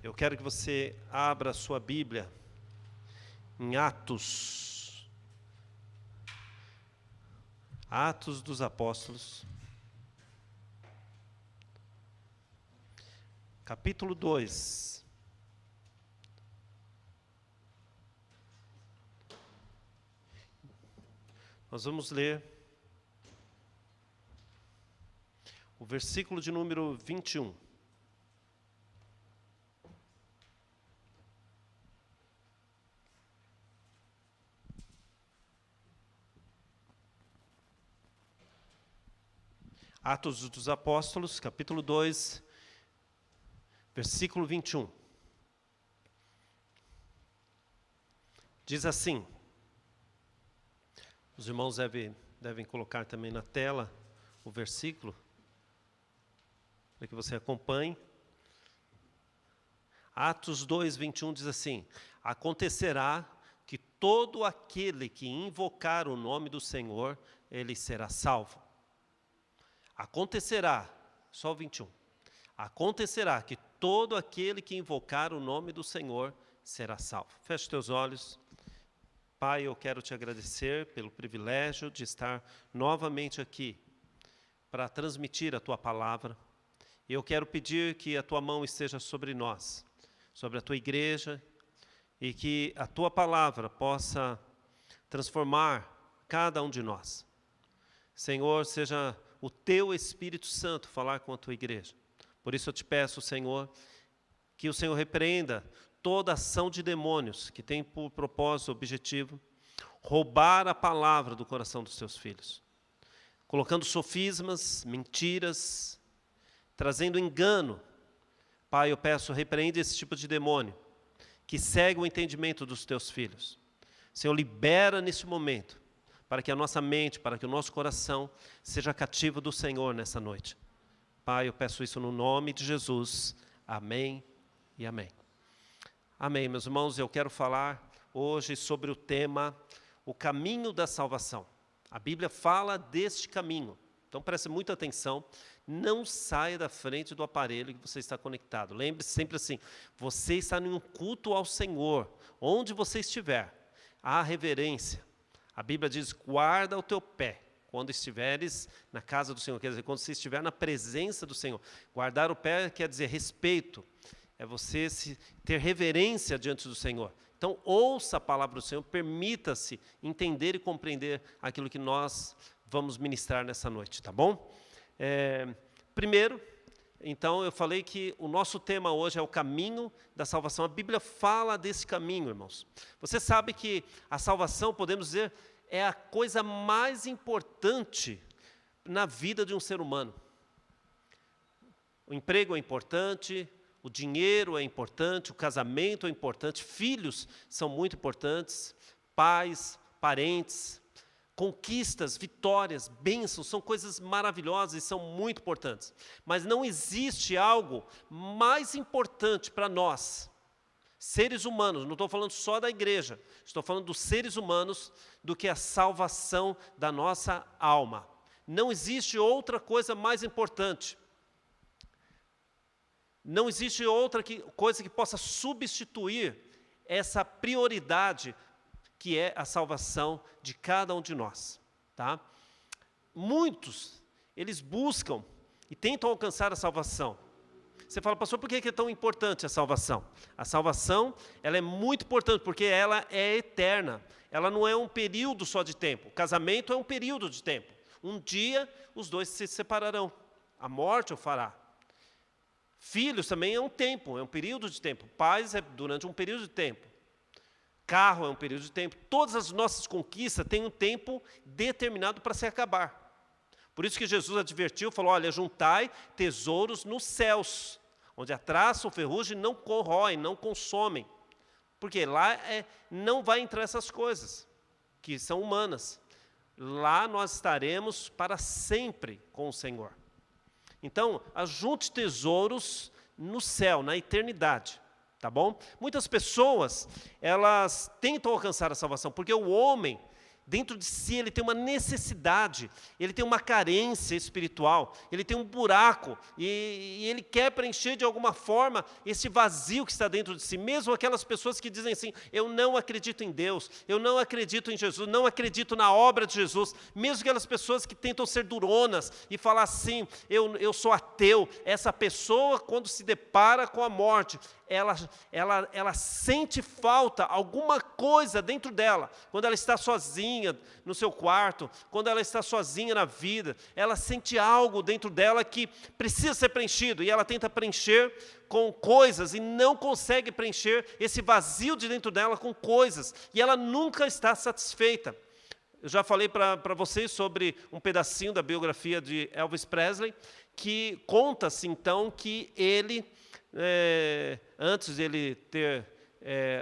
Eu quero que você abra a sua Bíblia em Atos. Atos dos Apóstolos. Capítulo 2. Nós vamos ler o versículo de número 21. Atos dos Apóstolos, capítulo 2, versículo 21. Diz assim, os irmãos devem colocar também na tela o versículo, para que você acompanhe. Atos 2, 21 diz assim: acontecerá que todo aquele que invocar o nome do Senhor, ele será salvo. Acontecerá, só o 21, acontecerá que todo aquele que invocar o nome do Senhor será salvo. Feche teus olhos. Pai, eu quero te agradecer pelo privilégio de estar novamente aqui para transmitir a tua palavra. Eu quero pedir que a tua mão esteja sobre nós, sobre a tua igreja, e que a tua palavra possa transformar cada um de nós. Senhor, seja o teu Espírito Santo falar com a tua igreja. Por isso eu te peço, Senhor, que o Senhor repreenda toda ação de demônios que tem por propósito, objetivo, roubar a palavra do coração dos teus filhos, colocando sofismas, mentiras, trazendo engano. Pai, eu peço, repreenda esse tipo de demônio que segue o entendimento dos teus filhos. Senhor, libera nesse momento, para que a nossa mente, para que o nosso coração seja cativo do Senhor nessa noite. Pai, eu peço isso no nome de Jesus. Amém e amém. Amém, meus irmãos. Eu quero falar hoje sobre o tema, o caminho da salvação. A Bíblia fala deste caminho. Então preste muita atenção. Não saia da frente do aparelho que você está conectado. Lembre-se sempre assim, você está em um culto ao Senhor. Onde você estiver, há reverência. A Bíblia diz, guarda o teu pé quando estiveres na casa do Senhor. Quer dizer, quando você estiver na presença do Senhor. Guardar o pé quer dizer respeito. É você ter reverência diante do Senhor. Então, ouça a palavra do Senhor, permita-se entender e compreender aquilo que nós vamos ministrar nessa noite, tá bom? Primeiro, então, eu falei que o nosso tema hoje é o caminho da salvação. A Bíblia fala desse caminho, irmãos. Você sabe que a salvação, podemos dizer, é a coisa mais importante na vida de um ser humano. O emprego é importante, o dinheiro é importante, o casamento é importante, filhos são muito importantes, pais, parentes, conquistas, vitórias, bênçãos, são coisas maravilhosas e são muito importantes. Mas não existe algo mais importante para nós, seres humanos, não estou falando só da igreja, estou falando dos seres humanos, do que a salvação da nossa alma. Não existe outra coisa mais importante. Não existe outra coisa que possa substituir essa prioridade que é a salvação de cada um de nós. Tá? Muitos, eles buscam e tentam alcançar a salvação. Você fala, pastor, por que é tão importante a salvação? A salvação, ela é muito importante porque ela é eterna. Ela não é um período só de tempo. O casamento é um período de tempo. Um dia, os dois se separarão. A morte o fará. Filhos também é um tempo, é um período de tempo. Pais é durante um período de tempo. Carro é um período de tempo. Todas as nossas conquistas têm um tempo determinado para se acabar. Por isso que Jesus advertiu, falou, olha, juntai tesouros nos céus, onde a traça ou ferrugem não corroem, não consomem. Porque lá não vai entrar essas coisas, que são humanas. Lá nós estaremos para sempre com o Senhor. Então, ajunte tesouros no céu, na eternidade, tá bom? Muitas pessoas, elas tentam alcançar a salvação, porque o homem, Dentro de si ele tem uma necessidade, ele tem uma carência espiritual, ele tem um buraco, e ele quer preencher de alguma forma esse vazio que está dentro de si. Mesmo aquelas pessoas que dizem assim, eu não acredito em Deus, eu não acredito em Jesus, não acredito na obra de Jesus. Mesmo aquelas pessoas que tentam ser duronas e falar assim, eu sou ateu. Essa pessoa, quando se depara com a morte, ela sente falta, alguma coisa dentro dela. Quando ela está sozinha no seu quarto, quando ela está sozinha na vida, ela sente algo dentro dela que precisa ser preenchido, e ela tenta preencher com coisas, e não consegue preencher esse vazio de dentro dela com coisas, e ela nunca está satisfeita. Eu já falei para vocês sobre um pedacinho da biografia de Elvis Presley, que conta-se então que ele, antes de ele ter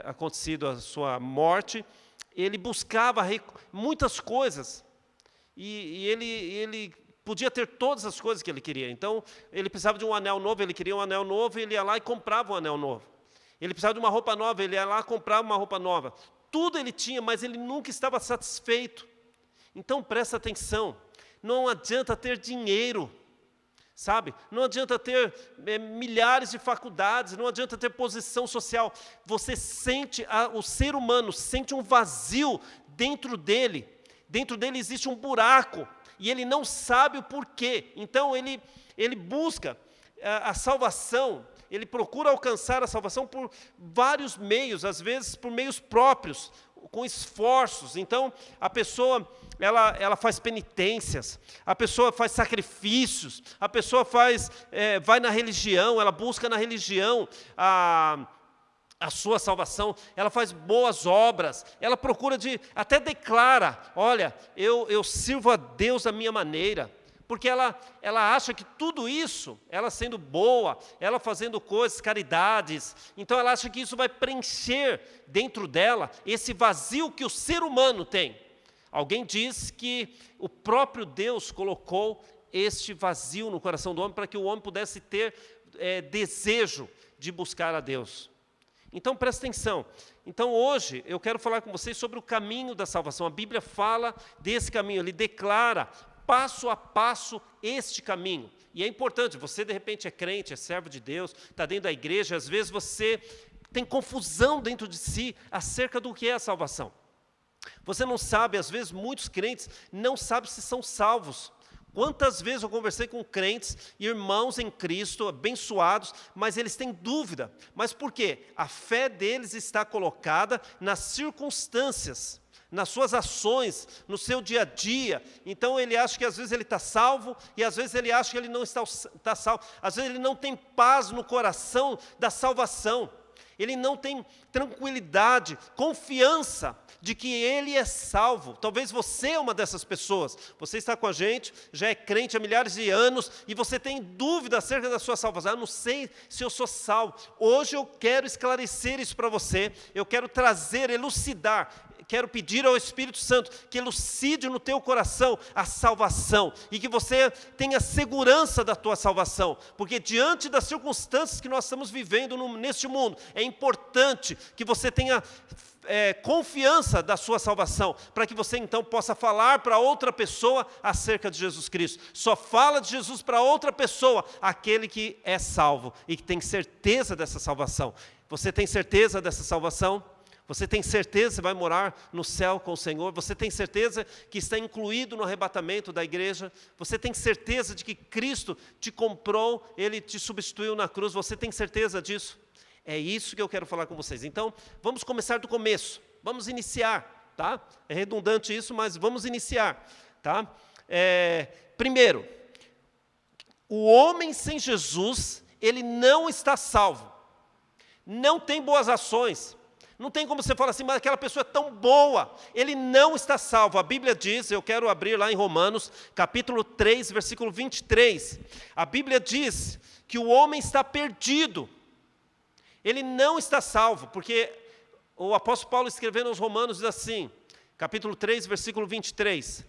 acontecido a sua morte, ele buscava muitas coisas, e ele podia ter todas as coisas que ele queria. Então, ele precisava de um anel novo, ele queria um anel novo, ele ia lá e comprava um anel novo. Ele precisava de uma roupa nova, ele ia lá e comprava uma roupa nova. Tudo ele tinha, mas ele nunca estava satisfeito. Então, presta atenção, não adianta ter dinheiro, sabe? Não adianta ter milhares de faculdades, não adianta ter posição social. Você sente, o ser humano sente um vazio dentro dele existe um buraco, e ele não sabe o porquê. Então ele busca a salvação, ele procura alcançar a salvação por vários meios, às vezes por meios próprios, com esforços. Então a pessoa ela faz penitências, a pessoa faz sacrifícios, a pessoa vai na religião, ela busca na religião a sua salvação, ela faz boas obras, ela procura até declara, olha, eu sirvo a Deus da minha maneira, porque ela acha que tudo isso, ela sendo boa, ela fazendo coisas, caridades, então ela acha que isso vai preencher dentro dela esse vazio que o ser humano tem. Alguém diz que o próprio Deus colocou este vazio no coração do homem para que o homem pudesse ter desejo de buscar a Deus. Então, presta atenção. Então, hoje, eu quero falar com vocês sobre o caminho da salvação. A Bíblia fala desse caminho, ele declara passo a passo este caminho. E é importante, você de repente é crente, é servo de Deus, está dentro da igreja, às vezes você tem confusão dentro de si acerca do que é a salvação. Você não sabe, às vezes muitos crentes não sabem se são salvos. Quantas vezes eu conversei com crentes, irmãos em Cristo, abençoados, mas eles têm dúvida. Mas por quê? A fé deles está colocada nas circunstâncias, nas suas ações, no seu dia a dia. Então ele acha que às vezes ele está salvo, e às vezes ele acha que ele não está salvo. Às vezes ele não tem paz no coração da salvação. Ele não tem tranquilidade, confiança de que ele é salvo. Talvez você é uma dessas pessoas. Você está com a gente, já é crente há milhares de anos, e você tem dúvida acerca da sua salvação. Eu não sei se eu sou salvo. Hoje eu quero esclarecer isso para você. Eu quero trazer, elucidar. Quero pedir ao Espírito Santo que elucide no teu coração a salvação, e que você tenha segurança da tua salvação, porque diante das circunstâncias que nós estamos vivendo neste mundo, é importante que você tenha confiança da sua salvação, para que você então possa falar para outra pessoa acerca de Jesus Cristo. Só fala de Jesus para outra pessoa aquele que é salvo e que tem certeza dessa salvação. Você tem certeza dessa salvação? Você tem certeza que vai morar no céu com o Senhor? Você tem certeza que está incluído no arrebatamento da igreja? Você tem certeza de que Cristo te comprou, Ele te substituiu na cruz? Você tem certeza disso? É isso que eu quero falar com vocês. Então, vamos começar do começo. Vamos iniciar, tá? É redundante isso, mas vamos iniciar, tá? Primeiro, o homem sem Jesus, ele não está salvo. Não tem boas ações. Não tem como você falar assim, mas aquela pessoa é tão boa. Ele não está salvo. A Bíblia diz, eu quero abrir lá em Romanos, capítulo 3, versículo 23. A Bíblia diz que o homem está perdido. Ele não está salvo, porque o apóstolo Paulo escrevendo aos Romanos diz assim, capítulo 3, versículo 23.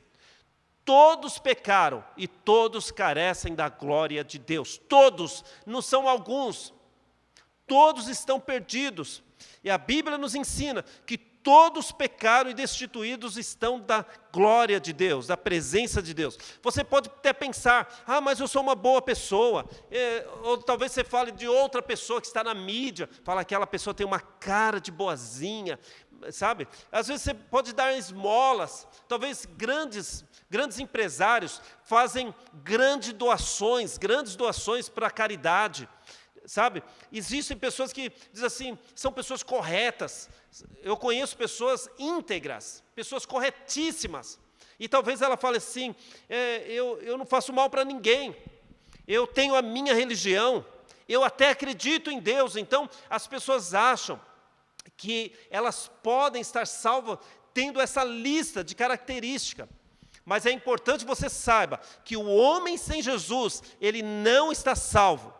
Todos pecaram e todos carecem da glória de Deus. Todos, não são alguns. Todos estão perdidos. E a Bíblia nos ensina que todos pecaram e destituídos estão da glória de Deus, da presença de Deus. Você pode até pensar, mas eu sou uma boa pessoa. Ou talvez você fale de outra pessoa que está na mídia, fala que aquela pessoa tem uma cara de boazinha, sabe? Às vezes você pode dar esmolas, talvez grandes empresários fazem grandes doações para a caridade, sabe? Existem pessoas que dizem assim, são pessoas corretas. Eu conheço pessoas íntegras, pessoas corretíssimas. E talvez ela fale assim, eu não faço mal para ninguém, eu tenho a minha religião, eu até acredito em Deus. Então, as pessoas acham que elas podem estar salvas tendo essa lista de características. Mas é importante que você saiba que o homem sem Jesus, ele não está salvo.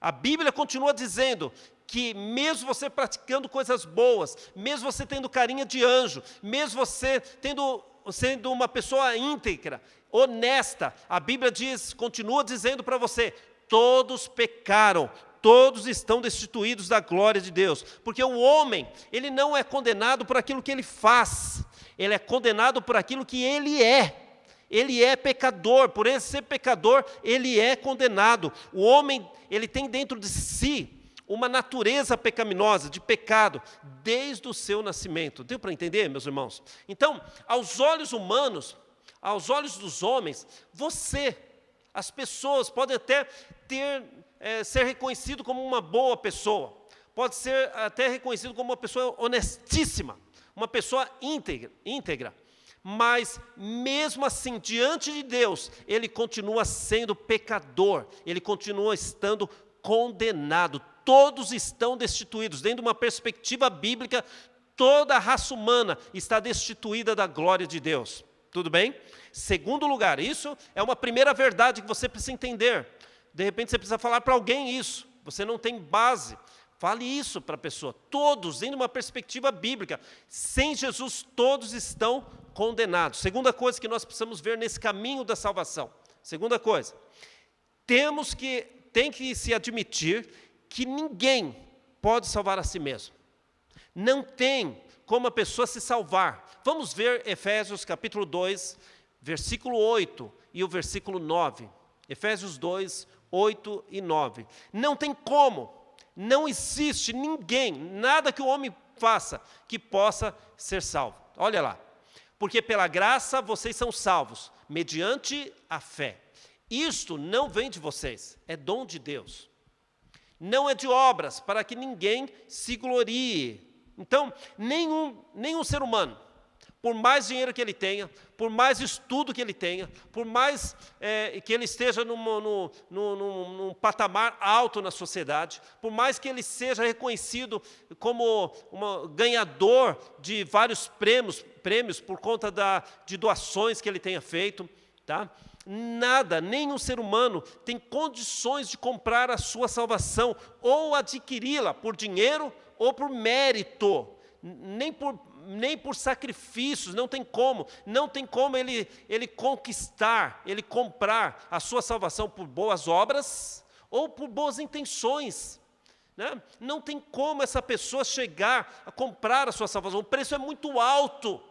A Bíblia continua dizendo que mesmo você praticando coisas boas, mesmo você tendo carinha de anjo, mesmo você sendo uma pessoa íntegra, honesta, a Bíblia continua dizendo para você, todos pecaram, todos estão destituídos da glória de Deus. Porque o homem, ele não é condenado por aquilo que ele faz, ele é condenado por aquilo que ele é. Ele é pecador, por ele ser pecador, ele é condenado. O homem, ele tem dentro de si uma natureza pecaminosa, de pecado, desde o seu nascimento. Deu para entender, meus irmãos? Então, aos olhos humanos, aos olhos dos homens, as pessoas podem até ser reconhecido como uma boa pessoa, pode ser até reconhecido como uma pessoa honestíssima, uma pessoa íntegra. Mas, mesmo assim, diante de Deus, ele continua sendo pecador, ele continua estando condenado. Todos estão destituídos. Dentro de uma perspectiva bíblica, toda a raça humana está destituída da glória de Deus. Tudo bem? Segundo lugar, isso é uma primeira verdade que você precisa entender. De repente, você precisa falar para alguém isso. Você não tem base. Fale isso para a pessoa. Todos, dentro de uma perspectiva bíblica, sem Jesus, todos estão condenados. Segunda coisa que nós precisamos ver nesse caminho da salvação. Segunda coisa, tem que se admitir que ninguém pode salvar a si mesmo. Não tem como a pessoa se salvar. Vamos ver Efésios capítulo 2, versículo 8 e o versículo 9. Efésios 2, 8 e 9. Não tem como. Não existe ninguém, nada que o homem faça que possa ser salvo. Olha lá. Porque pela graça vocês são salvos, mediante a fé. Isto não vem de vocês, é dom de Deus. Não é de obras, para que ninguém se glorie. Então, nenhum ser humano, por mais dinheiro que ele tenha, por mais estudo que ele tenha, por mais que ele esteja num patamar alto na sociedade, por mais que ele seja reconhecido como ganhador de vários prêmios por conta de doações que ele tenha feito, tá? Nenhum ser humano tem condições de comprar a sua salvação ou adquiri-la por dinheiro ou por mérito, nem por sacrifícios, não tem como ele conquistar, ele comprar a sua salvação por boas obras ou por boas intenções, né? Não tem como essa pessoa chegar a comprar a sua salvação, o preço é muito alto,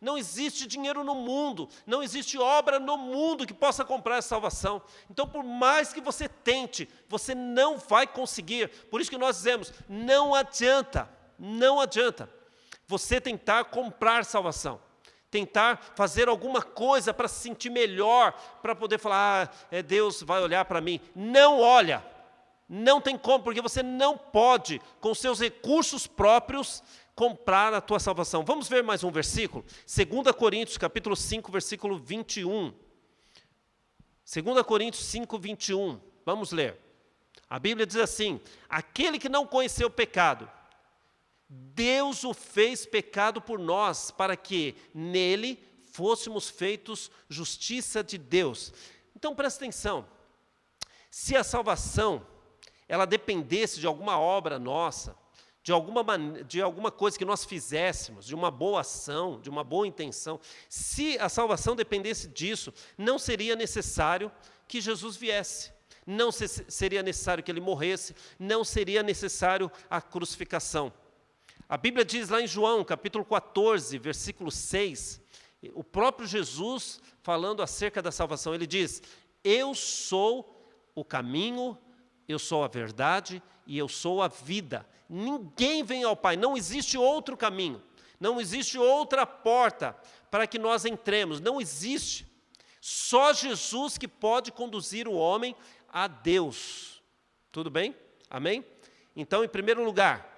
não existe dinheiro no mundo, não existe obra no mundo que possa comprar essa salvação. Então, por mais que você tente, você não vai conseguir. Por isso que nós dizemos, não adianta você tentar comprar salvação, tentar fazer alguma coisa para se sentir melhor, para poder falar, Deus vai olhar para mim. Não olha, não tem como, porque você não pode, com seus recursos próprios, comprar a tua salvação. Vamos ver mais um versículo? 2 Coríntios, capítulo 5, versículo 21. 2 Coríntios 5, 21. Vamos ler. A Bíblia diz assim, aquele que não conheceu o pecado, Deus o fez pecado por nós, para que nele fôssemos feitos justiça de Deus. Então, presta atenção. Se a salvação, ela dependesse de alguma obra nossa, de alguma coisa que nós fizéssemos, de uma boa ação, de uma boa intenção, se a salvação dependesse disso, não seria necessário que Jesus viesse, não seria necessário que ele morresse, não seria necessário a crucificação. A Bíblia diz lá em João, capítulo 14, versículo 6, o próprio Jesus falando acerca da salvação, ele diz: eu sou o caminho, eu sou a verdade e eu sou a vida. Ninguém vem ao Pai, não existe outro caminho, não existe outra porta para que nós entremos, não existe. Só Jesus que pode conduzir o homem a Deus. Tudo bem? Amém? Então, em primeiro lugar,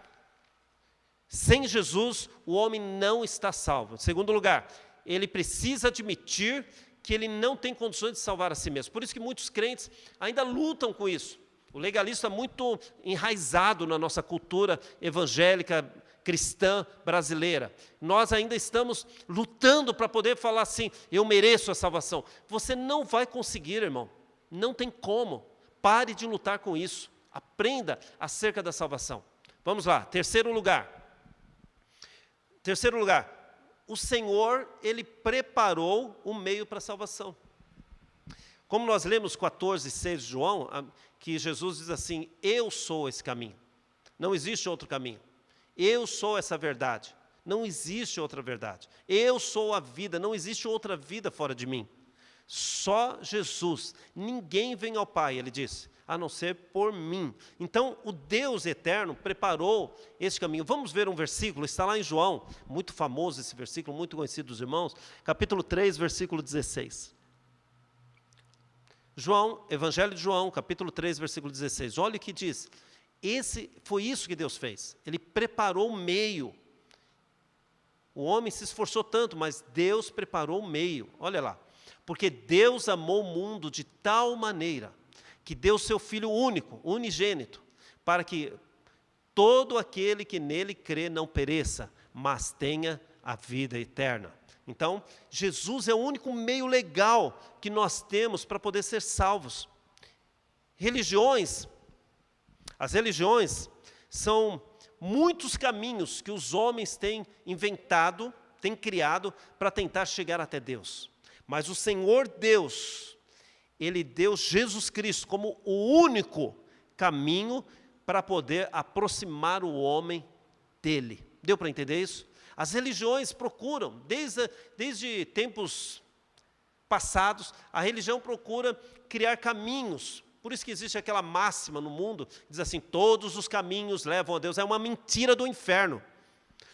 sem Jesus, o homem não está salvo. Em segundo lugar, ele precisa admitir que ele não tem condições de salvar a si mesmo. Por isso que muitos crentes ainda lutam com isso. O legalismo é muito enraizado na nossa cultura evangélica, cristã brasileira. Nós ainda estamos lutando para poder falar assim: eu mereço a salvação. Você não vai conseguir, irmão. Não tem como. Pare de lutar com isso. Aprenda acerca da salvação. Vamos lá, terceiro lugar. Terceiro lugar, o Senhor, Ele preparou o meio para a salvação. Como nós lemos 14:6 de João, que Jesus diz assim: eu sou esse caminho, não existe outro caminho. Eu sou essa verdade, não existe outra verdade. Eu sou a vida, não existe outra vida fora de mim. Só Jesus, ninguém vem ao Pai, ele disse, a não ser por mim. Então, o Deus eterno preparou esse caminho. Vamos ver um versículo, está lá em João, muito famoso esse versículo, muito conhecido dos irmãos, capítulo 3, versículo 16. João, Evangelho de João, capítulo 3, versículo 16. Olha o que diz. Foi isso que Deus fez. Ele preparou o meio. O homem se esforçou tanto, mas Deus preparou o meio. Olha lá. Porque Deus amou o mundo de tal maneira que deu seu Filho único, unigênito, para que todo aquele que nele crê não pereça, mas tenha a vida eterna. Então, Jesus é o único meio legal que nós temos para poder ser salvos. As religiões são muitos caminhos que os homens têm inventado, têm criado para tentar chegar até Deus. Mas o Senhor Deus, Ele deu Jesus Cristo como o único caminho para poder aproximar o homem dele. Deu para entender isso? As religiões procuram, desde tempos passados, a religião procura criar caminhos. Por isso que existe aquela máxima no mundo, que diz assim: todos os caminhos levam a Deus. É uma mentira do inferno.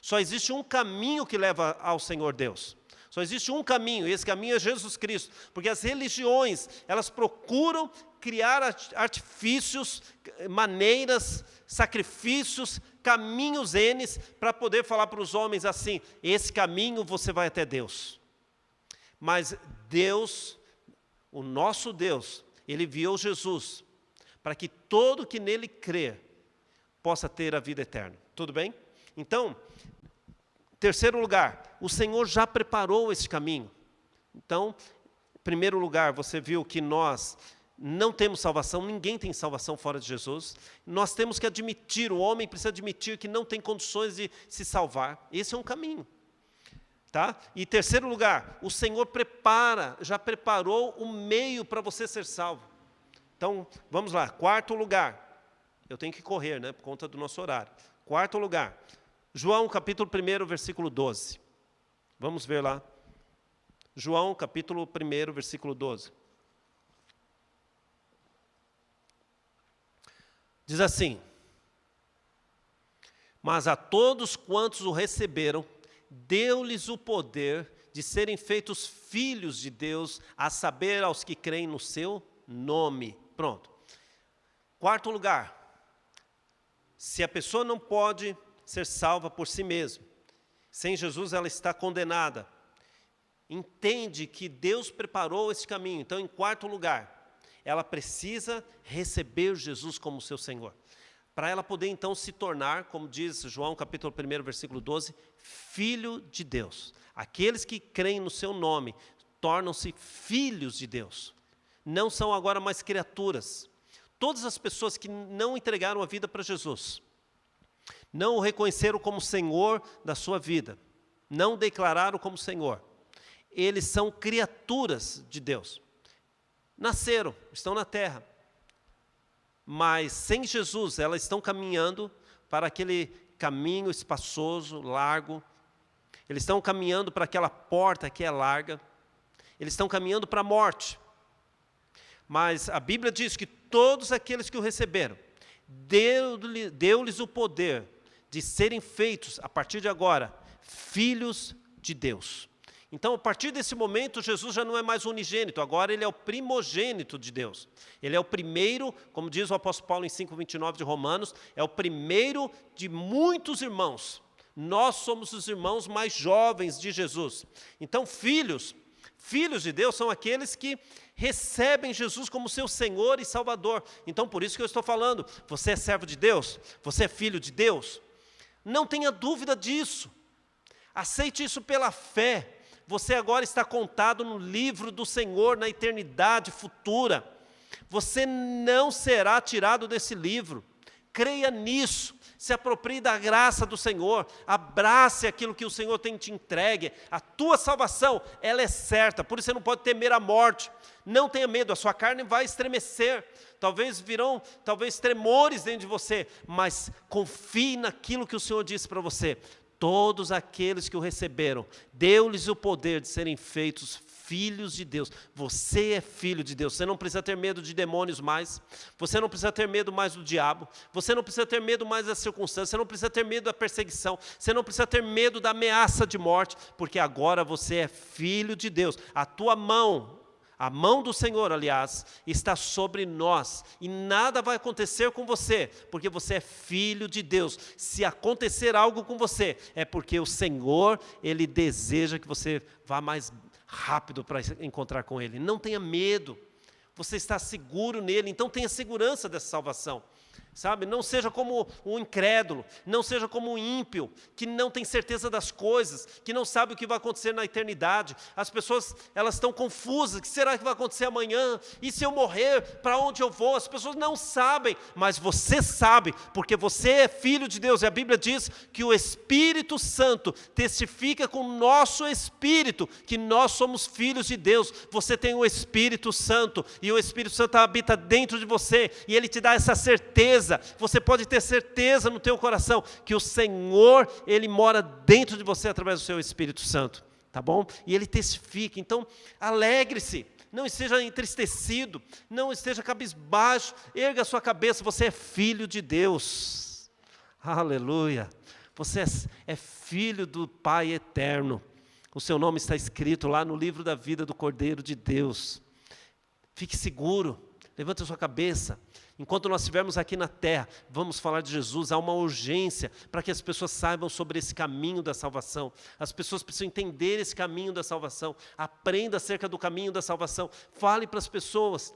Só existe um caminho que leva ao Senhor Deus. Só existe um caminho, e esse caminho é Jesus Cristo. Porque as religiões, elas procuram criar artifícios, maneiras, sacrifícios, caminhos N's, para poder falar para os homens assim: esse caminho você vai até Deus. Mas Deus, o nosso Deus, Ele enviou Jesus para que todo que nele crer possa ter a vida eterna. Tudo bem? Então, terceiro lugar, o Senhor já preparou esse caminho. Então, em primeiro lugar, você viu que nós não temos salvação, ninguém tem salvação fora de Jesus. Nós temos que admitir, o homem precisa admitir que não tem condições de se salvar. Esse é um caminho. Tá? E em terceiro lugar, o Senhor já preparou o meio para você ser salvo. Então, vamos lá, quarto lugar. Eu tenho que correr, né, por conta do nosso horário. Quarto lugar, João capítulo 1, versículo 12. Vamos ver lá. João capítulo 1, versículo 12. Diz assim: mas a todos quantos o receberam, deu-lhes o poder de serem feitos filhos de Deus, a saber, aos que creem no seu nome. Pronto. Quarto lugar, se a pessoa não pode ser salva por si mesma, sem Jesus ela está condenada, entende que Deus preparou esse caminho. Então, em quarto lugar, ela precisa receber Jesus como seu Senhor, para ela poder então se tornar, como diz João capítulo 1, versículo 12, filho de Deus. Aqueles que creem no seu nome tornam-se filhos de Deus. Não são agora mais criaturas. Todas as pessoas que não entregaram a vida para Jesus, não o reconheceram como Senhor da sua vida, não o declararam como Senhor, eles são criaturas de Deus. Nasceram, estão na terra, mas sem Jesus elas estão caminhando para aquele caminho espaçoso, largo. Eles estão caminhando para aquela porta que é larga. Eles estão caminhando para a morte. Mas a Bíblia diz que todos aqueles que o receberam, deu-lhes o poder de serem feitos, a partir de agora, filhos de Deus. Então, a partir desse momento, Jesus já não é mais unigênito, agora ele é o primogênito de Deus. Ele é o primeiro, como diz o apóstolo Paulo em 5:29 de Romanos, é o primeiro de muitos irmãos. Nós somos os irmãos mais jovens de Jesus. Então, filhos de Deus são aqueles que recebem Jesus como seu Senhor e Salvador. Então, por isso que eu estou falando, você é servo de Deus? Você é filho de Deus? Não tenha dúvida disso. Aceite isso pela fé. Você agora está contado no livro do Senhor, na eternidade futura. Você não será tirado desse livro. Creia nisso. Se aproprie da graça do Senhor. Abrace aquilo que o Senhor tem te entregue. A tua salvação, ela é certa. Por isso você não pode temer a morte. Não tenha medo, a sua carne vai estremecer. Talvez tremores dentro de você. Mas confie naquilo que o Senhor disse para você. Todos aqueles que o receberam, deu-lhes o poder de serem feitos filhos de Deus. Você é filho de Deus. Você não precisa ter medo de demônios mais. Você não precisa ter medo mais do diabo. Você não precisa ter medo mais das circunstâncias. Você não precisa ter medo da perseguição. Você não precisa ter medo da ameaça de morte, porque agora você é filho de Deus. A mão do Senhor, aliás, está sobre nós, e nada vai acontecer com você, porque você é filho de Deus. Se acontecer algo com você, é porque o Senhor, Ele deseja que você vá mais rápido para encontrar com Ele. Não tenha medo, você está seguro nele, então tenha segurança dessa salvação. Sabe, não seja como um incrédulo, não seja como um ímpio, que não tem certeza das coisas, que não sabe o que vai acontecer na eternidade. As pessoas, elas estão confusas, o que será que vai acontecer amanhã? E se eu morrer, para onde eu vou? As pessoas não sabem, mas você sabe, porque você é filho de Deus, e a Bíblia diz que o Espírito Santo testifica com o nosso espírito, que nós somos filhos de Deus. Você tem o Espírito Santo, e o Espírito Santo habita dentro de você, e ele te dá essa certeza. Você pode ter certeza no teu coração que o Senhor, Ele mora dentro de você através do seu Espírito Santo, tá bom? E Ele testifica, então alegre-se, não esteja entristecido, não esteja cabisbaixo, erga a sua cabeça, você é filho de Deus, aleluia, você é filho do Pai eterno, o seu nome está escrito lá no livro da vida do Cordeiro de Deus. Fique seguro, levante a sua cabeça. Enquanto nós estivermos aqui na terra, vamos falar de Jesus. Há uma urgência para que as pessoas saibam sobre esse caminho da salvação. As pessoas precisam entender esse caminho da salvação. Aprenda acerca do caminho da salvação. Fale para as pessoas.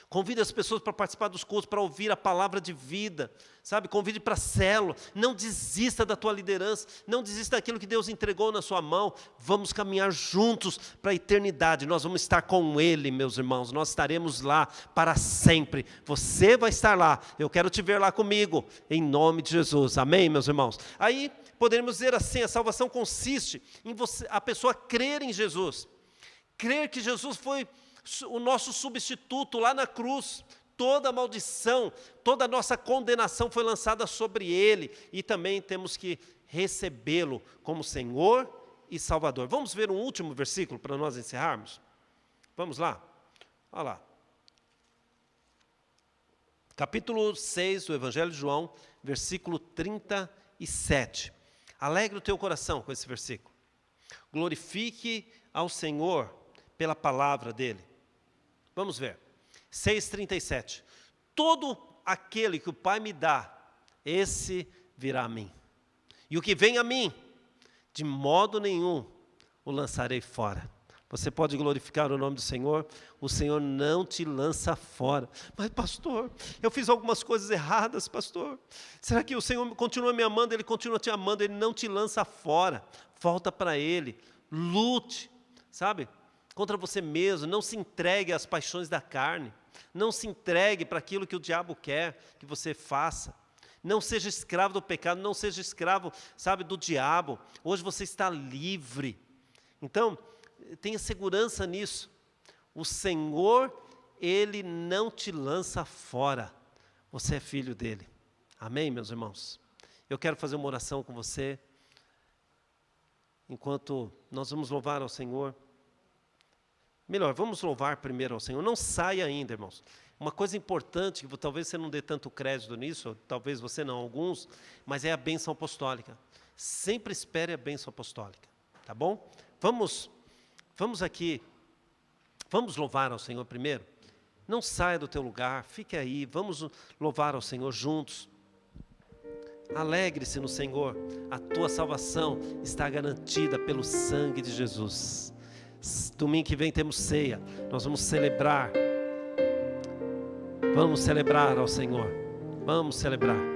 Convide as pessoas para participar dos cultos, para ouvir a palavra de vida, sabe? Convide para a célula. Não desista da tua liderança, não desista daquilo que Deus entregou na sua mão. Vamos caminhar juntos para a eternidade. Nós vamos estar com Ele, meus irmãos. Nós estaremos lá para sempre. Você vai estar lá. Eu quero te ver lá comigo, em nome de Jesus. Amém, meus irmãos? Aí, poderíamos dizer assim, a salvação consiste em a pessoa crer em Jesus. Crer que Jesus foi o nosso substituto lá na cruz. Toda a maldição, toda a nossa condenação foi lançada sobre Ele, e também temos que recebê-lo como Senhor e Salvador. Vamos ver um último versículo para nós encerrarmos? Vamos lá? Olha lá. Capítulo 6 do Evangelho de João, versículo 37. Alegre o teu coração com esse versículo. Glorifique ao Senhor pela palavra dEle. Vamos ver, 6,37. Todo aquele que o Pai me dá, esse virá a mim. E o que vem a mim, de modo nenhum o lançarei fora. Você pode glorificar o nome do Senhor, o Senhor não te lança fora. Mas pastor, eu fiz algumas coisas erradas, pastor. Será que o Senhor continua me amando? Ele continua te amando, Ele não te lança fora. Volta para Ele, lute, sabe? Contra você mesmo, não se entregue às paixões da carne, não se entregue para aquilo que o diabo quer que você faça, não seja escravo do pecado, não seja escravo, sabe, do diabo. Hoje você está livre, então tenha segurança nisso. O Senhor, Ele não te lança fora, você é filho dEle. Amém, meus irmãos? Eu quero fazer uma oração com você, enquanto nós vamos louvar ao Senhor. Melhor, vamos louvar primeiro ao Senhor. Não saia ainda, irmãos. Uma coisa importante, que talvez você não dê tanto crédito nisso, talvez você não, alguns, mas é a bênção apostólica. Sempre espere a bênção apostólica, tá bom? Vamos aqui, vamos louvar ao Senhor primeiro. Não saia do teu lugar, fique aí, vamos louvar ao Senhor juntos. Alegre-se no Senhor, a tua salvação está garantida pelo sangue de Jesus. Domingo que vem temos ceia, nós vamos celebrar ao Senhor, vamos celebrar.